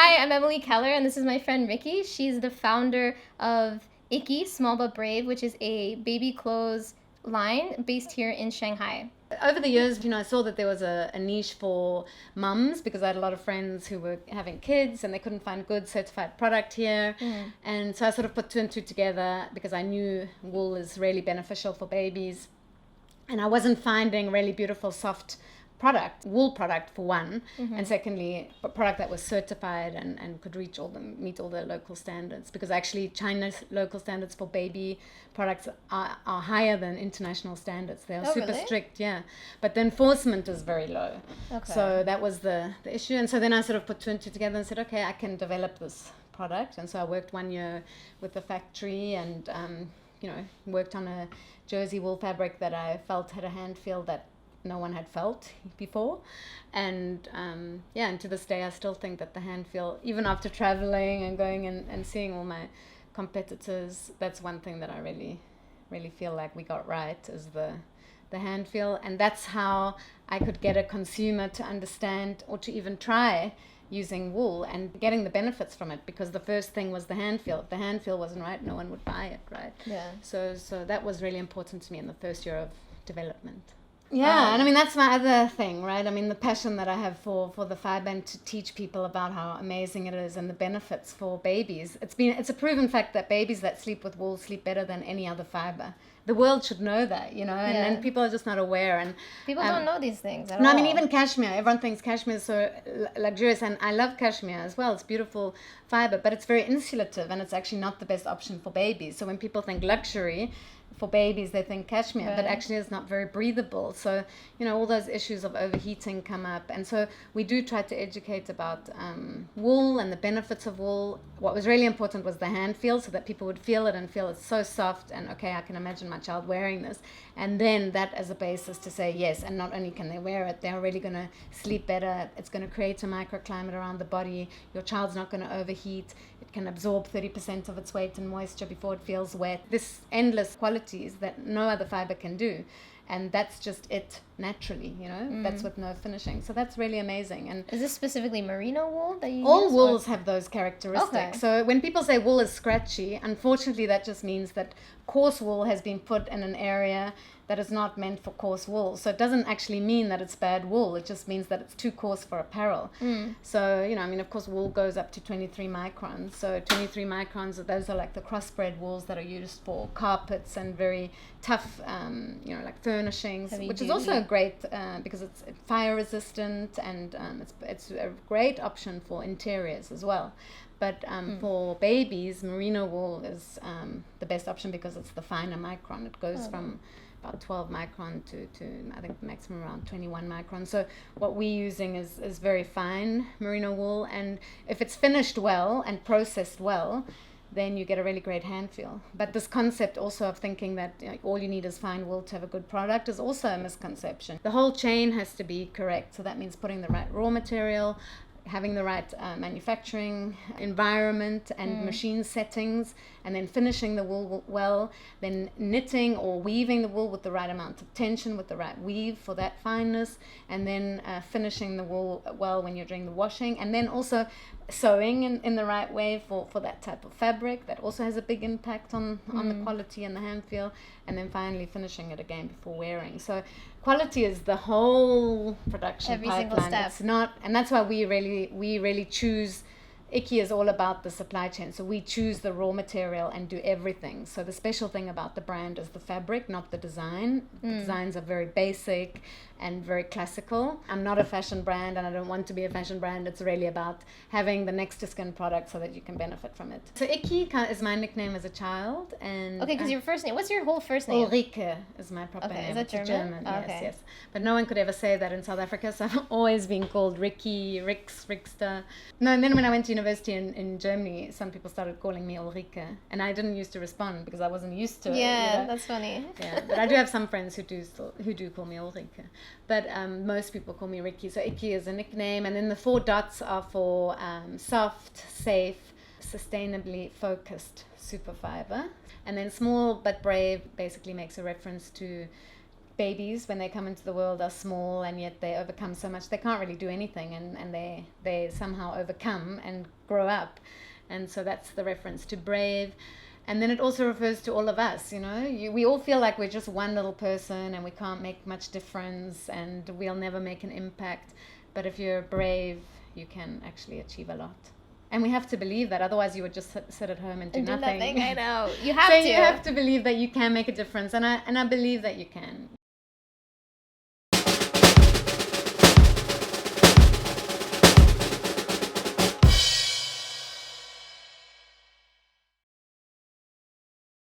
Hi, I'm Emily Keller, and this is my friend Rikki. She's the founder of Ikki, Small But Brave, which is a baby clothes line based here in Shanghai. Over the years, I saw that there was a niche for mums because I had a lot of friends who were having kids and they couldn't find good certified product here. And so I sort of put two and two together because I knew wool is really beneficial for babies. And I wasn't finding really beautiful, soft wool product for one, and secondly, a product that was certified and could meet all the local standards, because actually China's local standards for baby products are higher than international standards. They are super really? strict, yeah, but the enforcement is very low. So that was the issue. And so then I sort of put two and two together and said, okay, I can develop this product. And so I worked 1 year with the factory and worked on a jersey wool fabric that I felt had a hand feel that no one had felt before. And and to this day I still think that the hand feel, even after traveling and going and seeing all my competitors, that's one thing that I really feel like we got right, is the hand feel. And that's how I could get a consumer to understand or to even try using wool and getting the benefits from it, because the first thing was the hand feel. If the hand feel wasn't right, no one would buy it, right? Yeah. So that was really important to me in the first year of development. Yeah, and I mean, that's my other thing, right? I mean, the passion that I have for the fiber, and to teach people about how amazing it is and the benefits for babies. It's a proven fact that babies that sleep with wool sleep better than any other fiber. The world should know that, and people are just not aware. And People don't know these things at all. no, I mean, even cashmere. Everyone thinks cashmere is so luxurious, and I love cashmere as well. It's beautiful fiber, but it's very insulative, and it's actually not the best option for babies. So when people think luxury for babies, they think cashmere, but actually it's not very breathable. So, all those issues of overheating come up. And so we do try to educate about wool and the benefits of wool. What was really important was the hand feel, so that people would feel it and feel it's so soft, and okay, I can imagine my child wearing this. And then that as a basis to say yes, and not only can they wear it, they're really going to sleep better. It's going to create a microclimate around the body. Your child's not going to overheat. It can absorb 30% of its weight in moisture before it feels wet. This endless qualities that no other fiber can do. And that's just it naturally, that's with no finishing. So that's really amazing. And is this specifically merino wool that you all use, wools have those characteristics. Okay. So when people say wool is scratchy, unfortunately that just means that coarse wool has been put in an area that is not meant for coarse wool. So it doesn't actually mean that it's bad wool. It just means that it's too coarse for apparel. So, of course, wool goes up to 23 microns. So 23 microns, those are like the crossbred wools that are used for carpets and very tough, like furnishings, which is also great because it's fire resistant, and it's a great option for interiors as well. But for babies, merino wool is the best option because it's the finer micron. It goes from about 12 micron to I think the maximum around 21 micron. So what we're using is very fine merino wool, and if it's finished well and processed well, then you get a really great hand feel. But this concept also of thinking that all you need is fine wool to have a good product is also a misconception. The whole chain has to be correct. So that means putting the right raw material, having the right manufacturing environment and machine settings, and then finishing the wool well, then knitting or weaving the wool with the right amount of tension, with the right weave for that fineness, and then finishing the wool well when you're doing the washing, and then also sewing in the right way for that type of fabric. That also has a big impact on the quality and the hand feel, and then finally finishing it again before wearing. So quality is the whole production Every pipeline. single step. It's not, and that's why we really choose. Ikki is all about the supply chain, so we choose the raw material and do everything. So the special thing about the brand is the fabric, not the design. The designs are very basic and very classical. I'm not a fashion brand, and I don't want to be a fashion brand. It's really about having the next to skin product so that you can benefit from it. So Ikki is my nickname as a child, and Okay, because your first name. What's your whole first name? Ulrike is my proper name. Is that It's German? Yes, Okay. yes. But no one could ever say that in South Africa, so I've always been called Rikki, Rix, Rixter. No, and then when I went to university in Germany, some people started calling me Ulrike, and I didn't used to respond because I wasn't used to it. Yeah, that's funny. Yeah, but I do have some friends who do call me Ulrike, but most people call me Rikki. So Ikki is a nickname, and then the 4 dots are for soft, safe, sustainably focused super fiber, and then small but brave basically makes a reference to babies, when they come into the world, are small, and yet they overcome so much. They can't really do anything, and they somehow overcome and grow up. And so that's the reference to brave. And then it also refers to all of us, we all feel like we're just one little person and we can't make much difference and we'll never make an impact. But if you're brave, you can actually achieve a lot. And we have to believe that, otherwise you would just sit at home and do nothing. I know. You have So to. you have to believe that you can make a difference, and I believe that you can.